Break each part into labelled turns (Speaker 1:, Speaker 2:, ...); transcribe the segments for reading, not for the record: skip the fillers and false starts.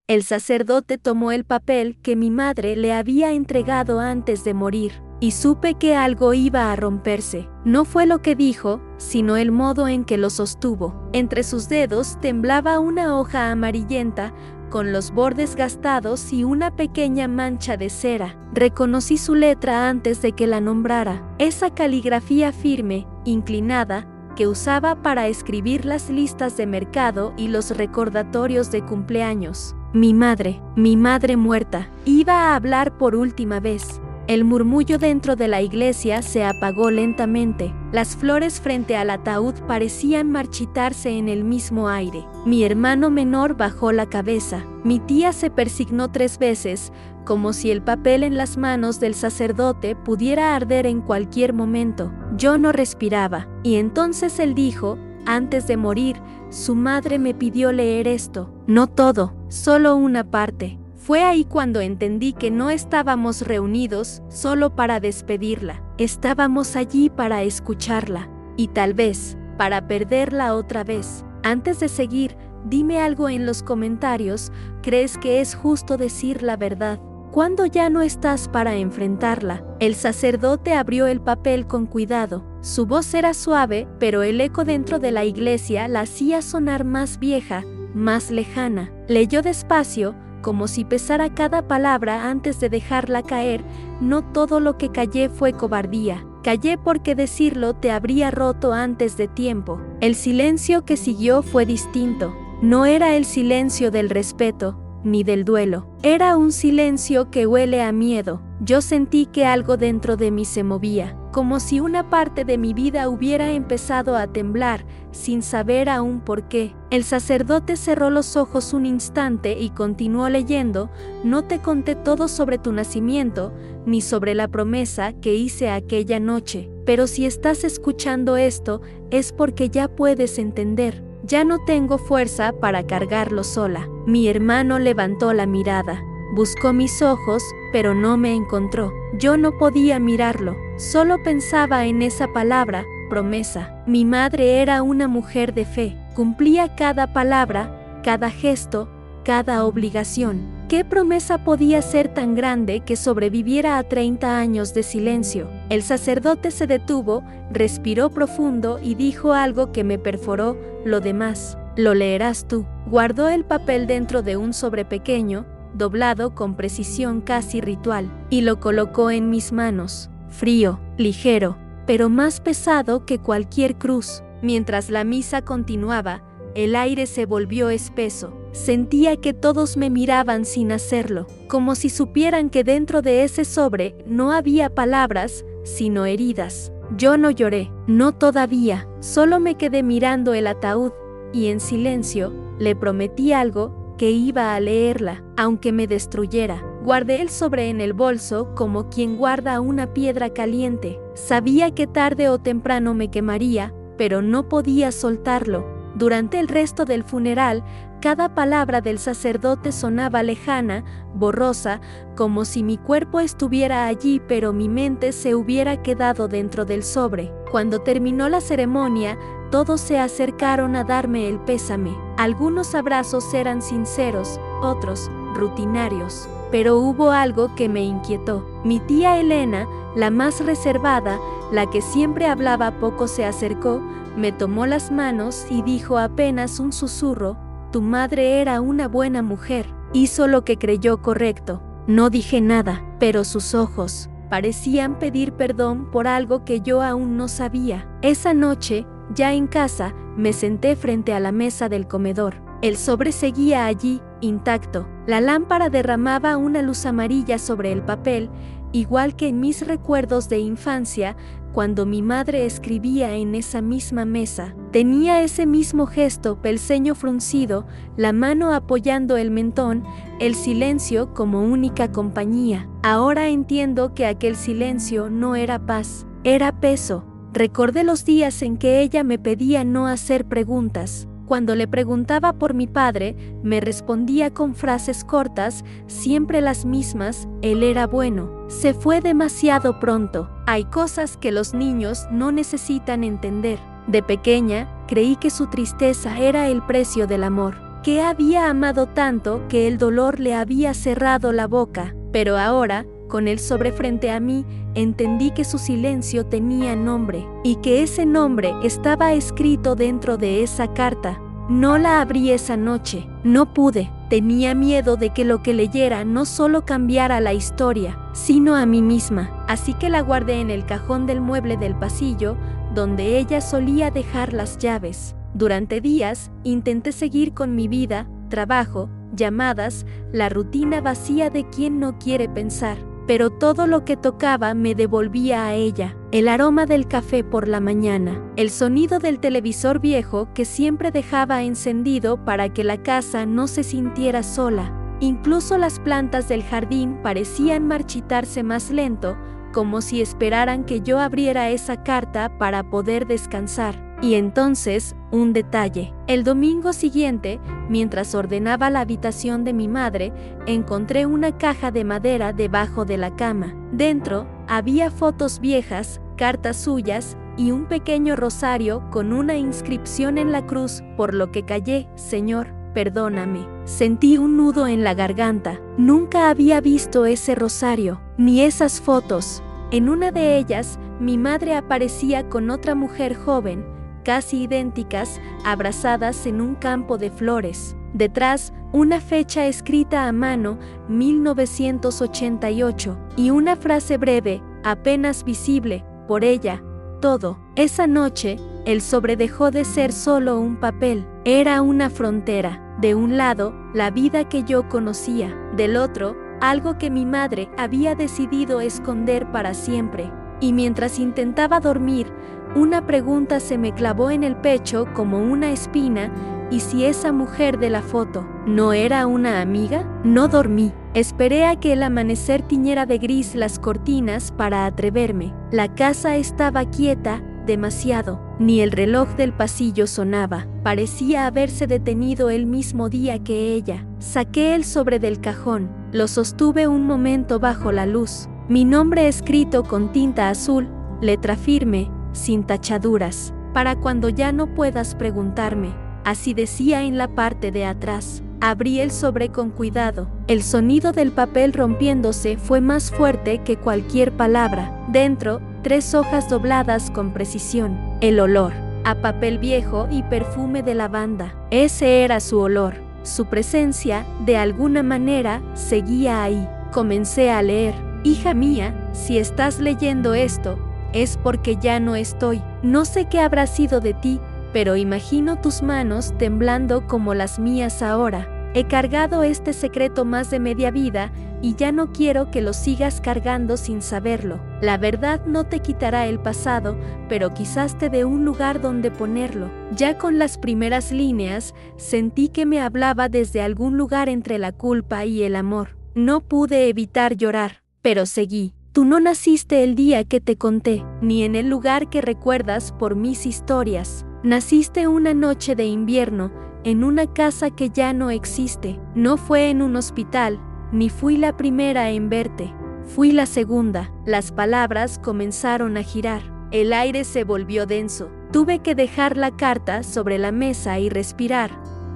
Speaker 1: El sacerdote tomó el papel que mi madre le había entregado antes de morir, y supe que algo iba a romperse. No fue lo que dijo, sino el modo en que lo sostuvo. Entre sus dedos temblaba una hoja amarillenta, con los bordes gastados y una pequeña mancha de cera. Reconocí su letra antes de que la nombrara. Esa caligrafía firme, inclinada, que usaba para escribir las listas de mercado y los recordatorios de cumpleaños. Mi madre muerta, iba a hablar por última vez. El murmullo dentro de la iglesia se apagó lentamente. Las flores frente al ataúd parecían marchitarse en el mismo aire. Mi hermano menor bajó la cabeza. Mi tía se persignó 3 veces, como si el papel en las manos del sacerdote pudiera arder en cualquier momento. Yo no respiraba. Y entonces él dijo, antes de morir, su madre me pidió leer esto. No todo, solo una parte. Fue ahí cuando entendí que no estábamos reunidos solo para despedirla. Estábamos allí para escucharla. Y tal vez, para perderla otra vez. Antes de seguir, dime algo en los comentarios. ¿Crees que es justo decir la verdad? ¿Cuándo ya no estás para enfrentarla? El sacerdote abrió el papel con cuidado. Su voz era suave, pero el eco dentro de la iglesia la hacía sonar más vieja, más lejana. Leyó despacio, como si pesara cada palabra antes de dejarla caer. No todo lo que callé fue cobardía. Callé porque decirlo te habría roto antes de tiempo. El silencio que siguió fue distinto. No era el silencio del respeto, ni del duelo. Era un silencio que huele a miedo. Yo sentí que algo dentro de mí se movía, como si una parte de mi vida hubiera empezado a temblar, sin saber aún por qué. El sacerdote cerró los ojos un instante y continuó leyendo. No te conté todo sobre tu nacimiento, ni sobre la promesa que hice aquella noche. Pero si estás escuchando esto, es porque ya puedes entender. Ya no tengo fuerza para cargarlo sola. Mi hermano levantó la mirada. Buscó mis ojos, pero no me encontró. Yo no podía mirarlo. Solo pensaba en esa palabra, promesa. Mi madre era una mujer de fe. Cumplía cada palabra, cada gesto, cada obligación. ¿Qué promesa podía ser tan grande que sobreviviera a 30 años de silencio? El sacerdote se detuvo, respiró profundo y dijo algo que me perforó. Lo demás, lo leerás tú. Guardó el papel dentro de un sobre pequeño, doblado con precisión casi ritual, y lo colocó en mis manos. Frío, ligero, pero más pesado que cualquier cruz. Mientras la misa continuaba, el aire se volvió espeso. Sentía que todos me miraban sin hacerlo, como si supieran que dentro de ese sobre no había palabras, sino heridas. Yo no lloré, no todavía, solo me quedé mirando el ataúd, y en silencio, le prometí algo, que iba a leerla, aunque me destruyera. Guardé el sobre en el bolso como quien guarda una piedra caliente. Sabía que tarde o temprano me quemaría, pero no podía soltarlo. Durante el resto del funeral, cada palabra del sacerdote sonaba lejana, borrosa, como si mi cuerpo estuviera allí pero mi mente se hubiera quedado dentro del sobre. Cuando terminó la ceremonia, todos se acercaron a darme el pésame. Algunos abrazos eran sinceros, otros rutinarios. Pero hubo algo que me inquietó. Mi tía Elena, la más reservada, la que siempre hablaba poco, se acercó, me tomó las manos y dijo apenas un susurro: tu madre era una buena mujer, hizo lo que creyó correcto. No dije nada, pero sus ojos parecían pedir perdón por algo que yo aún no sabía. Esa noche, ya en casa, me senté frente a la mesa del comedor. El sobre seguía allí, intacto. La lámpara derramaba una luz amarilla sobre el papel, igual que en mis recuerdos de infancia, cuando mi madre escribía en esa misma mesa. Tenía ese mismo gesto, el ceño fruncido, la mano apoyando el mentón, el silencio como única compañía. Ahora entiendo que aquel silencio no era paz, era peso. Recordé los días en que ella me pedía no hacer preguntas. Cuando le preguntaba por mi padre, me respondía con frases cortas, siempre las mismas: él era bueno, se fue demasiado pronto. Hay cosas que los niños no necesitan entender. De pequeña, creí que su tristeza era el precio del amor, que había amado tanto que el dolor le había cerrado la boca, pero ahora, con él sobre frente a mí, entendí que su silencio tenía nombre, y que ese nombre estaba escrito dentro de esa carta. No la abrí esa noche, no pude. Tenía miedo de que lo que leyera no solo cambiara la historia, sino a mí misma. Así que la guardé en el cajón del mueble del pasillo, donde ella solía dejar las llaves. Durante días, intenté seguir con mi vida, trabajo, llamadas, la rutina vacía de quien no quiere pensar. Pero todo lo que tocaba me devolvía a ella. El aroma del café por la mañana, el sonido del televisor viejo que siempre dejaba encendido para que la casa no se sintiera sola. Incluso las plantas del jardín parecían marchitarse más lento, como si esperaran que yo abriera esa carta para poder descansar. Y entonces, un detalle. El domingo siguiente, mientras ordenaba la habitación de mi madre, encontré una caja de madera debajo de la cama. Dentro, había fotos viejas, cartas suyas y un pequeño rosario con una inscripción en la cruz, por lo que callé: Señor, perdóname. Sentí un nudo en la garganta. Nunca había visto ese rosario, ni esas fotos. En una de ellas, mi madre aparecía con otra mujer joven, casi idénticas, abrazadas en un campo de flores. Detrás, una fecha escrita a mano, 1988, y una frase breve, apenas visible, por ella, todo. Esa noche, el sobre dejó de ser solo un papel, era una frontera. De un lado, la vida que yo conocía, del otro, algo que mi madre había decidido esconder para siempre. Y mientras intentaba dormir, una pregunta se me clavó en el pecho como una espina: ¿y si esa mujer de la foto no era una amiga? No dormí. Esperé a que el amanecer tiñera de gris las cortinas para atreverme. La casa estaba quieta, demasiado. Ni el reloj del pasillo sonaba. Parecía haberse detenido el mismo día que ella. Saqué el sobre del cajón. Lo sostuve un momento bajo la luz. Mi nombre escrito con tinta azul, letra firme, sin tachaduras. Para cuando ya no puedas preguntarme. Así decía en la parte de atrás. Abrí el sobre con cuidado. El sonido del papel rompiéndose fue más fuerte que cualquier palabra. Dentro, 3 hojas dobladas con precisión. El olor a papel viejo y perfume de lavanda. Ese era su olor. Su presencia, de alguna manera, seguía ahí. Comencé a leer. Hija mía, si estás leyendo esto, es porque ya no estoy. No sé qué habrá sido de ti, pero imagino tus manos temblando como las mías ahora. He cargado este secreto más de media vida y ya no quiero que lo sigas cargando sin saberlo. La verdad no te quitará el pasado, pero quizás te dé un lugar donde ponerlo. Ya con las primeras líneas, sentí que me hablaba desde algún lugar entre la culpa y el amor. No pude evitar llorar, pero seguí. Tú no naciste el día que te conté, ni en el lugar que recuerdas por mis historias. Naciste una noche de invierno, en una casa que ya no existe. No fue en un hospital, ni fui la primera en verte. Fui la segunda. Las palabras comenzaron a girar. El aire se volvió denso. Tuve que dejar la carta sobre la mesa y respirar,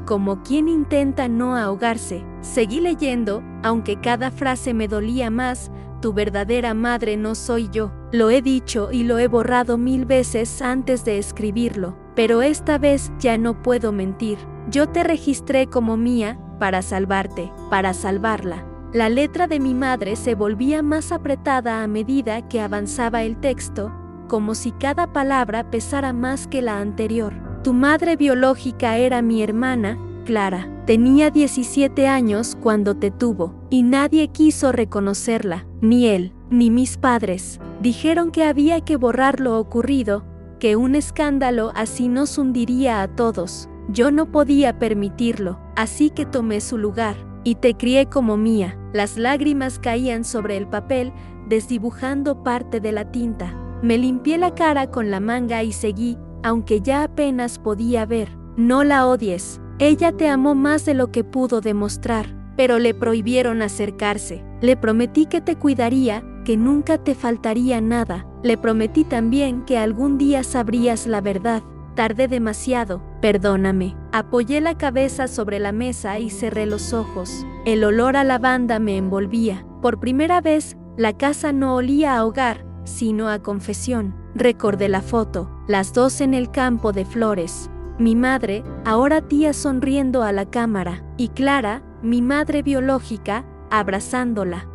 Speaker 1: como quien intenta no ahogarse. Seguí leyendo, aunque cada frase me dolía más. Tu verdadera madre no soy yo. Lo he dicho y lo he borrado 1000 veces antes de escribirlo, pero esta vez ya no puedo mentir. Yo te registré como mía para salvarte, para salvarla. La letra de mi madre se volvía más apretada a medida que avanzaba el texto, como si cada palabra pesara más que la anterior. Tu madre biológica era mi hermana, Clara. Tenía 17 años cuando te tuvo, y nadie quiso reconocerla, ni él, ni mis padres. Dijeron que había que borrar lo ocurrido, que un escándalo así nos hundiría a todos. Yo no podía permitirlo, así que tomé su lugar, y te crié como mía. Las lágrimas caían sobre el papel, desdibujando parte de la tinta. Me limpié la cara con la manga y seguí, aunque ya apenas podía ver. No la odies. Ella te amó más de lo que pudo demostrar, pero le prohibieron acercarse. Le prometí que te cuidaría, que nunca te faltaría nada. Le prometí también que algún día sabrías la verdad. Tardé demasiado, perdóname. Apoyé la cabeza sobre la mesa y cerré los ojos. El olor a lavanda me envolvía. Por primera vez, la casa no olía a hogar, sino a confesión. Recordé la foto, las dos en el campo de flores. Mi madre, ahora tía, sonriendo a la cámara, y Clara, mi madre biológica, abrazándola.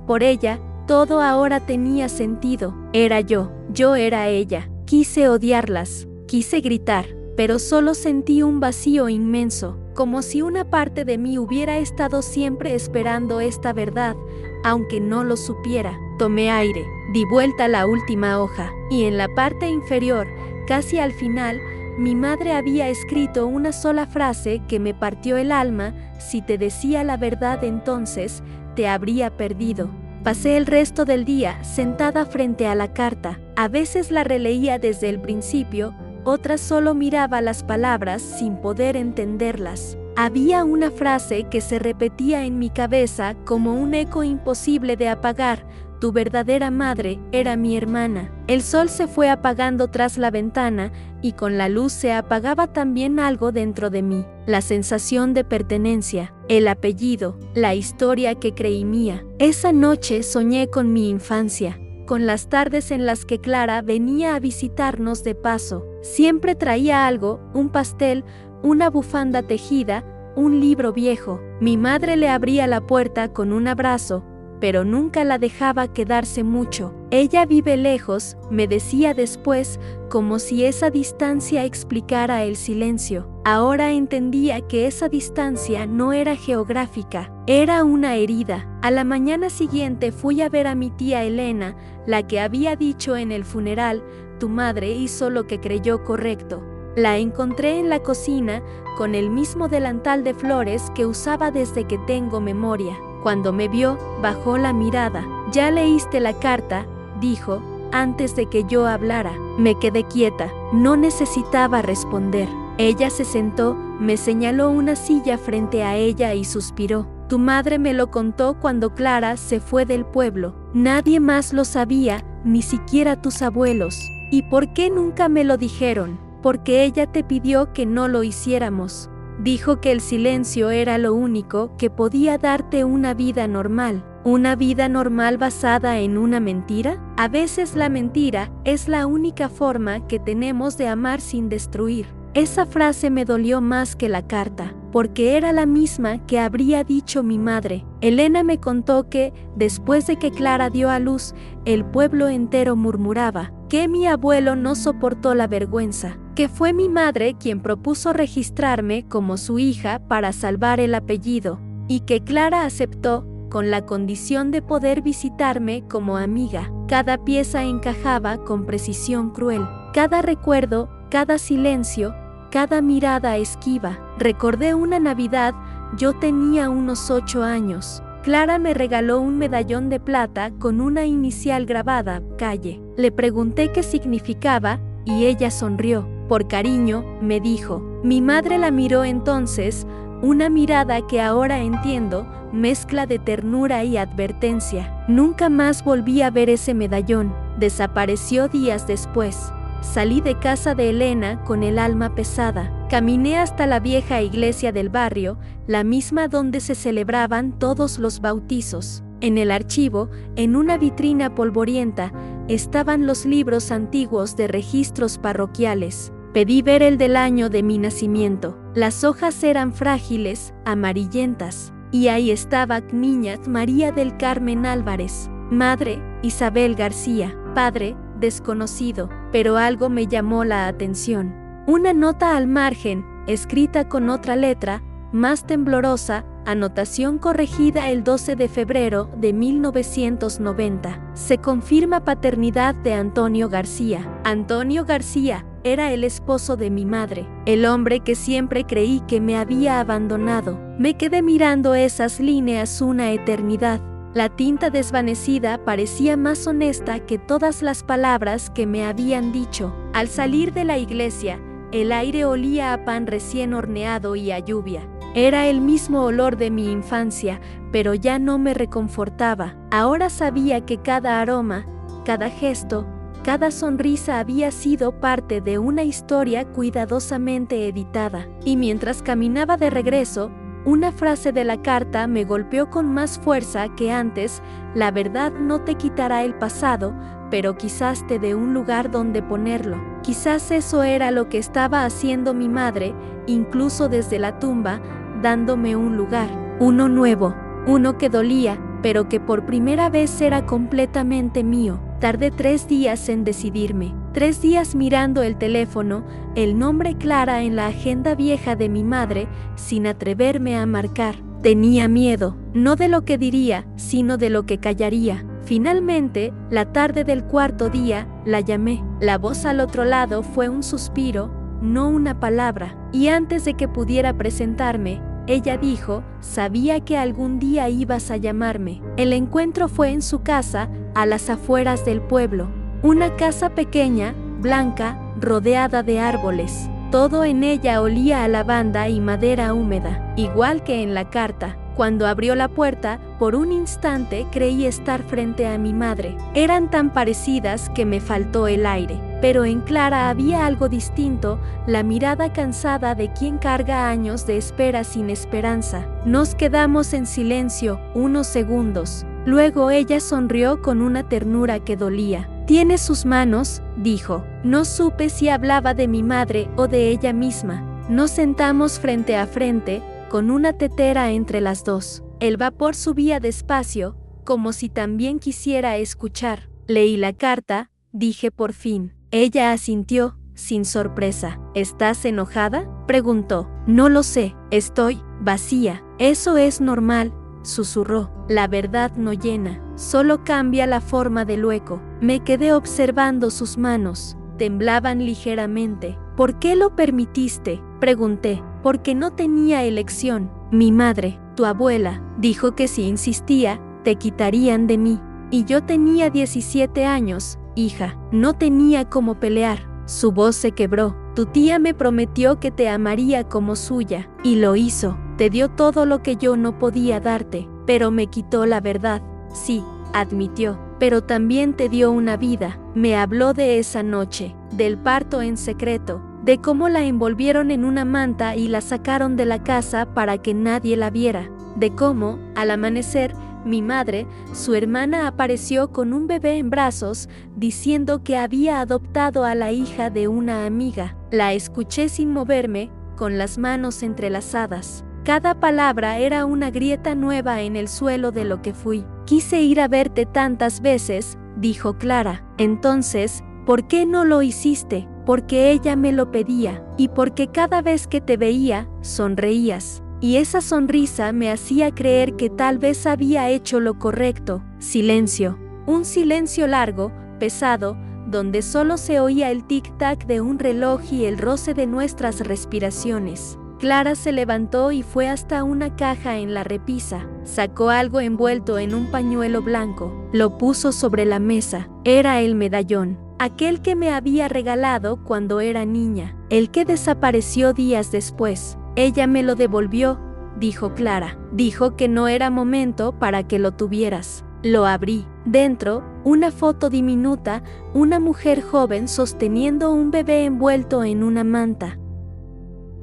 Speaker 1: Por ella, todo ahora tenía sentido. Era yo era ella. Quise odiarlas, quise gritar, pero solo sentí un vacío inmenso, como si una parte de mí hubiera estado siempre esperando esta verdad, aunque no lo supiera. Tomé aire, di vuelta la última hoja, y en la parte inferior, casi al final, mi madre había escrito una sola frase que me partió el alma: si te decía la verdad entonces, te habría perdido. Pasé el resto del día sentada frente a la carta. A veces la releía desde el principio, otras solo miraba las palabras sin poder entenderlas. Había una frase que se repetía en mi cabeza como un eco imposible de apagar: tu verdadera madre era mi hermana. El sol se fue apagando tras la ventana y con la luz se apagaba también algo dentro de mí. La sensación de pertenencia, el apellido, la historia que creí mía. Esa noche soñé con mi infancia, con las tardes en las que Clara venía a visitarnos de paso. Siempre traía algo, un pastel, una bufanda tejida, un libro viejo. Mi madre le abría la puerta con un abrazo, pero nunca la dejaba quedarse mucho. Ella vive lejos, me decía después, como si esa distancia explicara el silencio. Ahora entendía que esa distancia no era geográfica, era una herida. A la mañana siguiente fui a ver a mi tía Elena, la que había dicho en el funeral: tu madre hizo lo que creyó correcto. La encontré en la cocina, con el mismo delantal de flores que usaba desde que tengo memoria. Cuando me vio, bajó la mirada. «¿Ya leíste la carta?», dijo, antes de que yo hablara. Me quedé quieta, no necesitaba responder. Ella se sentó, me señaló una silla frente a ella y suspiró. «Tu madre me lo contó cuando Clara se fue del pueblo. Nadie más lo sabía, ni siquiera tus abuelos. ¿Y por qué nunca me lo dijeron? Porque ella te pidió que no lo hiciéramos. Dijo que el silencio era lo único que podía darte una vida normal». ¿Una vida normal basada en una mentira? A veces la mentira es la única forma que tenemos de amar sin destruir. Esa frase me dolió más que la carta, porque era la misma que habría dicho mi madre. Elena me contó que, después de que Clara dio a luz, el pueblo entero murmuraba, que mi abuelo no soportó la vergüenza, que fue mi madre quien propuso registrarme como su hija para salvar el apellido, y que Clara aceptó, con la condición de poder visitarme como amiga. Cada pieza encajaba con precisión cruel. Cada recuerdo, cada silencio, cada mirada esquiva. Recordé una Navidad, yo tenía unos 8 años. Clara me regaló un medallón de plata con una inicial grabada, Calle. Le pregunté qué significaba y ella sonrió. Por cariño, me dijo. Mi madre la miró entonces, una mirada que ahora entiendo, mezcla de ternura y advertencia. Nunca más volví a ver ese medallón. Desapareció días después. Salí de casa de Elena con el alma pesada. Caminé hasta la vieja iglesia del barrio, la misma donde se celebraban todos los bautizos. En el archivo, en una vitrina polvorienta, estaban los libros antiguos de registros parroquiales. Pedí ver el del año de mi nacimiento. Las hojas eran frágiles, amarillentas. Y ahí estaba niña María del Carmen Álvarez, madre Isabel García, padre desconocido, pero algo me llamó la atención. Una nota al margen, escrita con otra letra, más temblorosa, anotación corregida el 12 de febrero de 1990. Se confirma paternidad de Antonio García. Antonio García era el esposo de mi madre, el hombre que siempre creí que me había abandonado. Me quedé mirando esas líneas una eternidad. La tinta desvanecida parecía más honesta que todas las palabras que me habían dicho. Al salir de la iglesia, el aire olía a pan recién horneado y a lluvia. Era el mismo olor de mi infancia, pero ya no me reconfortaba. Ahora sabía que cada aroma, cada gesto, Cada sonrisa había sido parte de una historia cuidadosamente editada. Y mientras caminaba de regreso, una frase de la carta me golpeó con más fuerza que antes. La verdad no te quitará el pasado, pero quizás te dé un lugar donde ponerlo. Quizás eso era lo que estaba haciendo mi madre, incluso desde la tumba, dándome un lugar. Uno nuevo, uno que dolía, pero que por primera vez era completamente mío. Tardé 3 días en decidirme. 3 días mirando el teléfono, el nombre Clara en la agenda vieja de mi madre, sin atreverme a marcar. Tenía miedo, no de lo que diría, sino de lo que callaría. Finalmente, la tarde del 4.º día, la llamé. La voz al otro lado fue un suspiro, no una palabra. Y antes de que pudiera presentarme, ella dijo: sabía que algún día ibas a llamarme. El encuentro fue en su casa, a las afueras del pueblo. Una casa pequeña, blanca, rodeada de árboles. Todo en ella olía a lavanda y madera húmeda, igual que en la carta. Cuando abrió la puerta, por un instante creí estar frente a mi madre. Eran tan parecidas que me faltó el aire. Pero en Clara había algo distinto, la mirada cansada de quien carga años de espera sin esperanza. Nos quedamos en silencio unos segundos. Luego ella sonrió con una ternura que dolía. «Tiene sus manos», dijo. No supe si hablaba de mi madre o de ella misma. Nos sentamos frente a frente, con una tetera entre las dos. El vapor subía despacio, como si también quisiera escuchar. Leí la carta, dije por fin. Ella asintió, sin sorpresa. «¿Estás enojada?», preguntó. «No lo sé, estoy vacía». «Eso es normal», susurró. «La verdad no llena, solo cambia la forma del hueco». Me quedé observando sus manos. Temblaban ligeramente. «¿Por qué lo permitiste?», pregunté. «Porque no tenía elección. Mi madre, tu abuela, dijo que si insistía, te quitarían de mí. Y yo tenía 17 años, hija. No tenía cómo pelear». Su voz se quebró. «Tu tía me prometió que te amaría como suya, y lo hizo. Te dio todo lo que yo no podía darte, pero me quitó la verdad». «Sí», admitió, «pero también te dio una vida». Me habló de esa noche, del parto en secreto, de cómo la envolvieron en una manta y la sacaron de la casa para que nadie la viera, de cómo, al amanecer, mi madre, su hermana, apareció con un bebé en brazos, diciendo que había adoptado a la hija de una amiga. La escuché sin moverme, con las manos entrelazadas. Cada palabra era una grieta nueva en el suelo de lo que fui. «Quise ir a verte tantas veces», dijo Clara. «Entonces, ¿por qué no lo hiciste?». «Porque ella me lo pedía, y porque cada vez que te veía, sonreías. Y esa sonrisa me hacía creer que tal vez había hecho lo correcto». Silencio. Un silencio largo, pesado, donde solo se oía el tic-tac de un reloj y el roce de nuestras respiraciones. Clara se levantó y fue hasta una caja en la repisa. Sacó algo envuelto en un pañuelo blanco. Lo puso sobre la mesa. Era el medallón. Aquel que me había regalado cuando era niña. El que desapareció días después. «Ella me lo devolvió», dijo Clara. «Dijo que no era momento para que lo tuvieras». Lo abrí. Dentro, una foto diminuta, una mujer joven sosteniendo un bebé envuelto en una manta.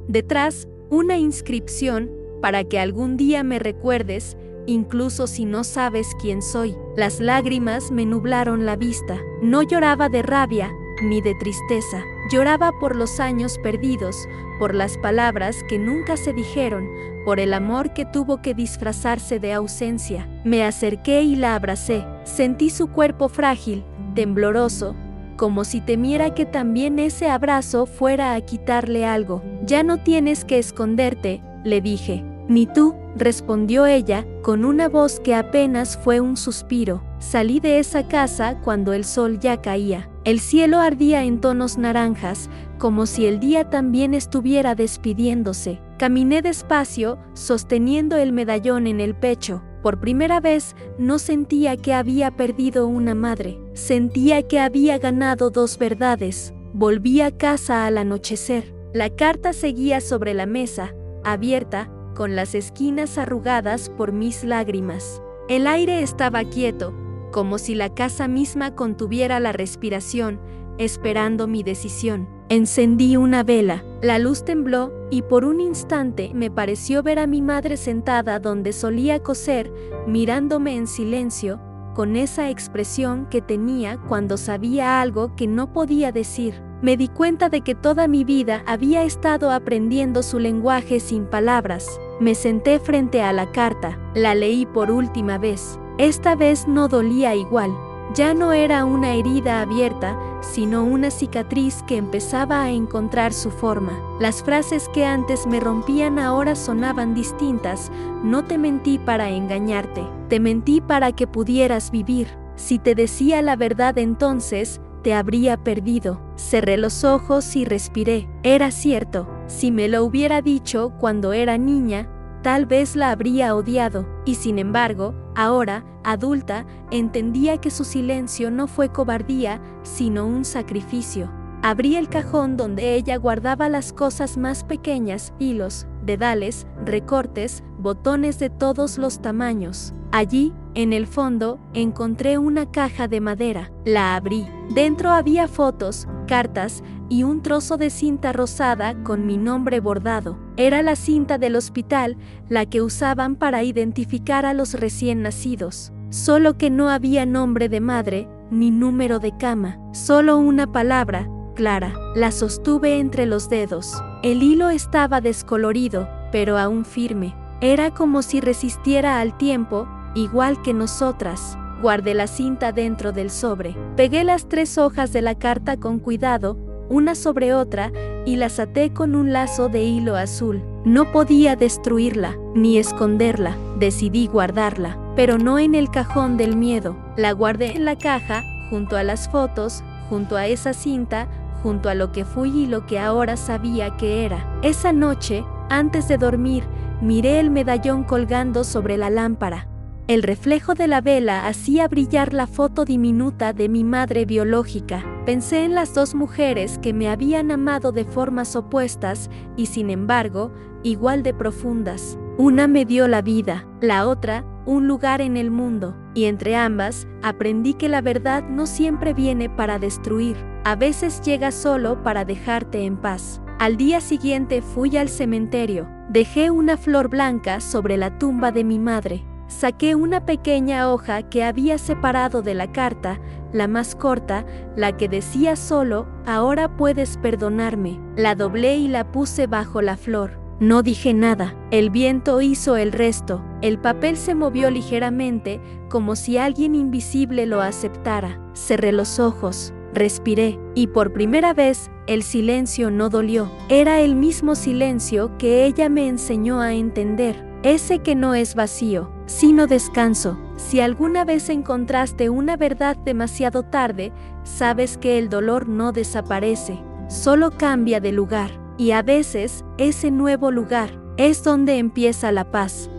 Speaker 1: Detrás, una inscripción: «Para que algún día me recuerdes, incluso si no sabes quién soy». Las lágrimas me nublaron la vista. No lloraba de rabia, ni de tristeza. Lloraba por los años perdidos, por las palabras que nunca se dijeron, por el amor que tuvo que disfrazarse de ausencia. Me acerqué y la abracé. Sentí su cuerpo frágil, tembloroso, como si temiera que también ese abrazo fuera a quitarle algo. «Ya no tienes que esconderte», le dije. «Ni tú», respondió ella, con una voz que apenas fue un suspiro. Salí de esa casa cuando el sol ya caía. El cielo ardía en tonos naranjas, como si el día también estuviera despidiéndose. Caminé despacio, sosteniendo el medallón en el pecho. Por primera vez, no sentía que había perdido una madre. Sentía que había ganado 2 verdades. Volví a casa al anochecer. La carta seguía sobre la mesa, abierta, con las esquinas arrugadas por mis lágrimas. El aire estaba quieto, como si la casa misma contuviera la respiración, esperando mi decisión. Encendí una vela, la luz tembló y por un instante me pareció ver a mi madre sentada donde solía coser, mirándome en silencio, con esa expresión que tenía cuando sabía algo que no podía decir. Me di cuenta de que toda mi vida había estado aprendiendo su lenguaje sin palabras. Me senté frente a la carta, la leí por última vez. Esta vez no dolía igual. Ya no era una herida abierta, sino una cicatriz que empezaba a encontrar su forma. Las frases que antes me rompían ahora sonaban distintas. No te mentí para engañarte, te mentí para que pudieras vivir. Si te decía la verdad entonces, te habría perdido. Cerré los ojos y respiré. Era cierto, si me lo hubiera dicho cuando era niña, tal vez la habría odiado, y sin embargo, ahora, adulta, entendía que su silencio no fue cobardía, sino un sacrificio. Abrí el cajón donde ella guardaba las cosas más pequeñas, hilos, dedales, recortes, botones de todos los tamaños. Allí, en el fondo, encontré una caja de madera. La abrí. Dentro había fotos, cartas y un trozo de cinta rosada con mi nombre bordado. Era la cinta del hospital, la que usaban para identificar a los recién nacidos. Solo que no había nombre de madre, ni número de cama. Solo una palabra, Clara. La sostuve entre los dedos. El hilo estaba descolorido, pero aún firme. Era como si resistiera al tiempo, igual que nosotras. Guardé la cinta dentro del sobre. Pegué las 3 hojas de la carta con cuidado, una sobre otra, y las até con un lazo de hilo azul. No podía destruirla, ni esconderla. Decidí guardarla, pero no en el cajón del miedo. La guardé en la caja, junto a las fotos, junto a esa cinta, junto a lo que fui y lo que ahora sabía que era. Esa noche, antes de dormir, miré el medallón colgando sobre la lámpara. El reflejo de la vela hacía brillar la foto diminuta de mi madre biológica. Pensé en las 2 mujeres que me habían amado de formas opuestas y, sin embargo, igual de profundas. Una me dio la vida, la otra, un lugar en el mundo. Y entre ambas, aprendí que la verdad no siempre viene para destruir. A veces llega solo para dejarte en paz. Al día siguiente fui al cementerio. Dejé una flor blanca sobre la tumba de mi madre. Saqué una pequeña hoja que había separado de la carta, la más corta, la que decía solo, ahora puedes perdonarme. La doblé y la puse bajo la flor. No dije nada. El viento hizo el resto. El papel se movió ligeramente, como si alguien invisible lo aceptara. Cerré los ojos. Respiré, y por primera vez, el silencio no dolió. Era el mismo silencio que ella me enseñó a entender. Ese que no es vacío, sino descanso. Si alguna vez encontraste una verdad demasiado tarde, sabes que el dolor no desaparece, solo cambia de lugar. Y a veces, ese nuevo lugar es donde empieza la paz.